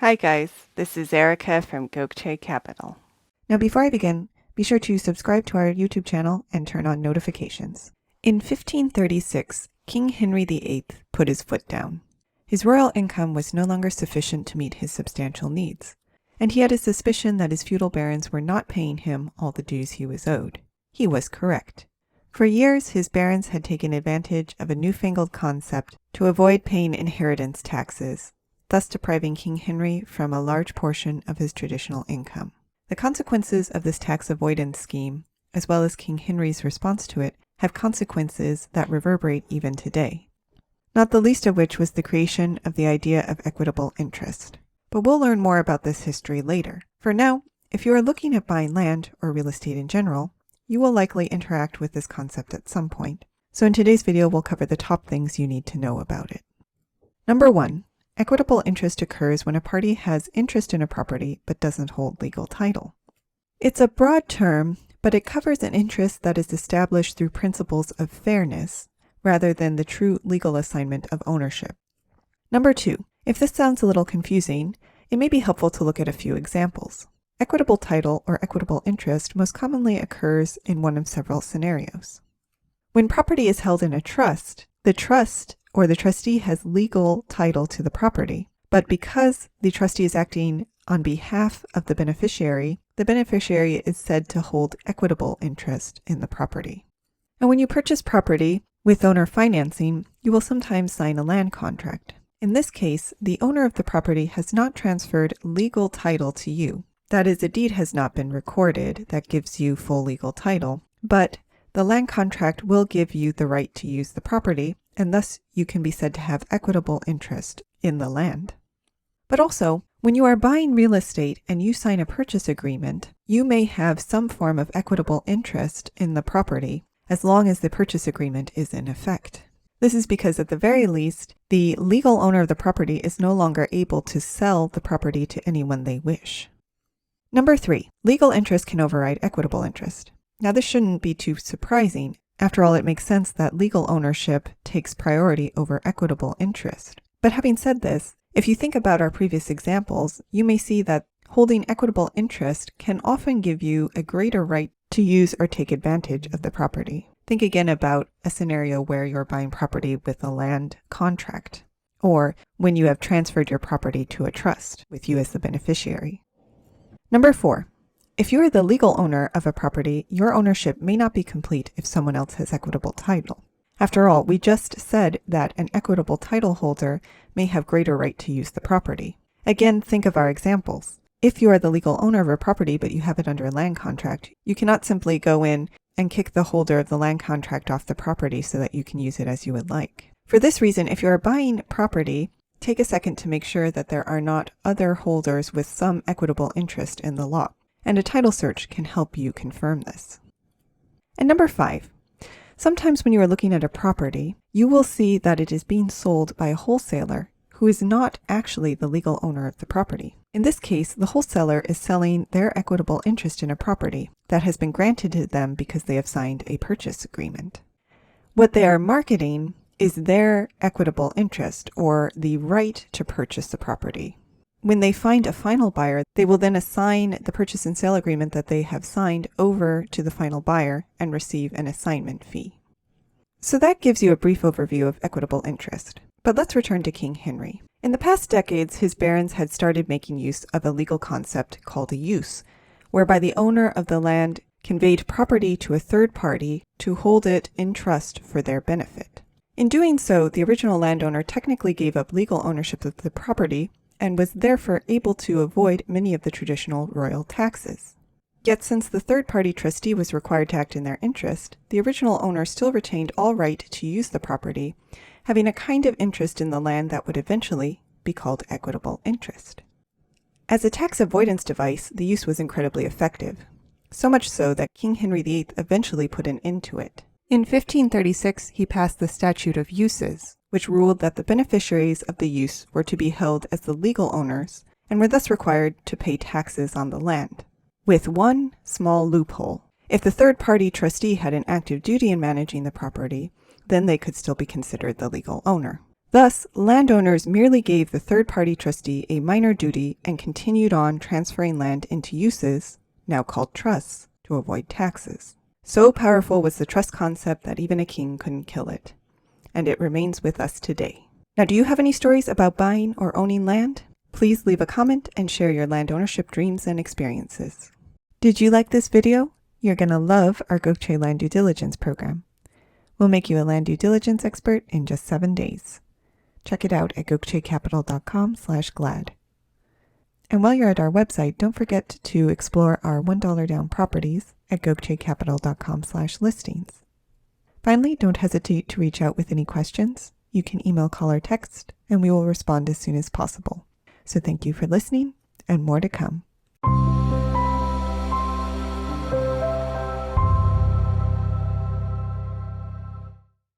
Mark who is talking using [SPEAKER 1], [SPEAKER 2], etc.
[SPEAKER 1] Hi guys, this is Erica from Gokce Capital.
[SPEAKER 2] Now before I begin, be sure to subscribe to our YouTube channel and turn on notifications. In 1536, King Henry VIII put his foot down. His royal income was no longer sufficient to meet his substantial needs, and he had a suspicion that his feudal barons were not paying him all the dues he was owed. He was correct. For years, his barons had taken advantage of a newfangled concept to avoid paying inheritance taxes, thus depriving King Henry from a large portion of his traditional income. The consequences of this tax avoidance scheme, as well as King Henry's response to it, have consequences that reverberate even today, not the least of which was the creation of the idea of equitable interest. But we'll learn more about this history later. For now, if you are looking at buying land or real estate in general, you will likely interact with this concept at some point. So in today's video, we'll cover the top things you need to know about it. Number 1. Equitable interest occurs when a party has interest in a property but doesn't hold legal title. It's a broad term, but it covers an interest that is established through principles of fairness rather than the true legal assignment of ownership. Number 2. If this sounds a little confusing, it may be helpful to look at a few examples. Equitable title or equitable interest most commonly occurs in one of several scenarios. When property is held in a trust, the trust or the trustee has legal title to the property, but because the trustee is acting on behalf of the beneficiary is said to hold equitable interest in the property. And when you purchase property with owner financing, you will sometimes sign a land contract. In this case, the owner of the property has not transferred legal title to you. That is, a deed has not been recorded that gives you full legal title, but the land contract will give you the right to use the property, and thus you can be said to have equitable interest in the land. But also, when you are buying real estate and you sign a purchase agreement, you may have some form of equitable interest in the property as long as the purchase agreement is in effect. This is because at the very least, the legal owner of the property is no longer able to sell the property to anyone they wish. Number 3, legal interest can override equitable interest. Now this shouldn't be too surprising. After all, it makes sense that legal ownership takes priority over equitable interest. But having said this, if you think about our previous examples, you may see that holding equitable interest can often give you a greater right to use or take advantage of the property. Think again about a scenario where you're buying property with a land contract, or when you have transferred your property to a trust with you as the beneficiary. Number 4. If you are the legal owner of a property, your ownership may not be complete if someone else has equitable title. After all, we just said that an equitable title holder may have greater right to use the property. Again, think of our examples. If you are the legal owner of a property but you have it under a land contract, you cannot simply go in and kick the holder of the land contract off the property so that you can use it as you would like. For this reason, if you are buying property, take a second to make sure that there are not other holders with some equitable interest in the lot, and a title search can help you confirm this. And number 5, sometimes when you are looking at a property, you will see that it is being sold by a wholesaler who is not actually the legal owner of the property. In this case, the wholesaler is selling their equitable interest in a property that has been granted to them because they have signed a purchase agreement. What they are marketing is their equitable interest, or the right to purchase the property. When they find a final buyer, they will then assign the purchase and sale agreement that they have signed over to the final buyer and receive an assignment fee. So that gives you a brief overview of equitable interest. But let's return to King Henry. In the past decades, his barons had started making use of a legal concept called a use, whereby the owner of the land conveyed property to a third party to hold it in trust for their benefit. In doing so, the original landowner technically gave up legal ownership of the property and was therefore able to avoid many of the traditional royal taxes. Yet since the third-party trustee was required to act in their interest, the original owner still retained all right to use the property, having a kind of interest in the land that would eventually be called equitable interest. As a tax avoidance device, the use was incredibly effective, so much so that King Henry VIII eventually put an end to it. In 1536, he passed the Statute of Uses, which ruled that the beneficiaries of the use were to be held as the legal owners and were thus required to pay taxes on the land, with one small loophole. If the third-party trustee had an active duty in managing the property, then they could still be considered the legal owner. Thus, landowners merely gave the third-party trustee a minor duty and continued on transferring land into uses, now called trusts, to avoid taxes. So powerful was the trust concept that even a king couldn't kill it. And it remains with us today. Now, do you have any stories about buying or owning land? Please leave a comment and share your land ownership dreams and experiences. Did you like this video? You're going to love our Gokce Land Due Diligence program. We'll make you a land due diligence expert in just 7 days. Check it out at gokcecapital.com/glad. And while you're at our website, don't forget to explore our $1 down properties at gokcecapital.com/listings. Finally, don't hesitate to reach out with any questions. You can email, call, or text, and we will respond as soon as possible. So thank you for listening, and more to come.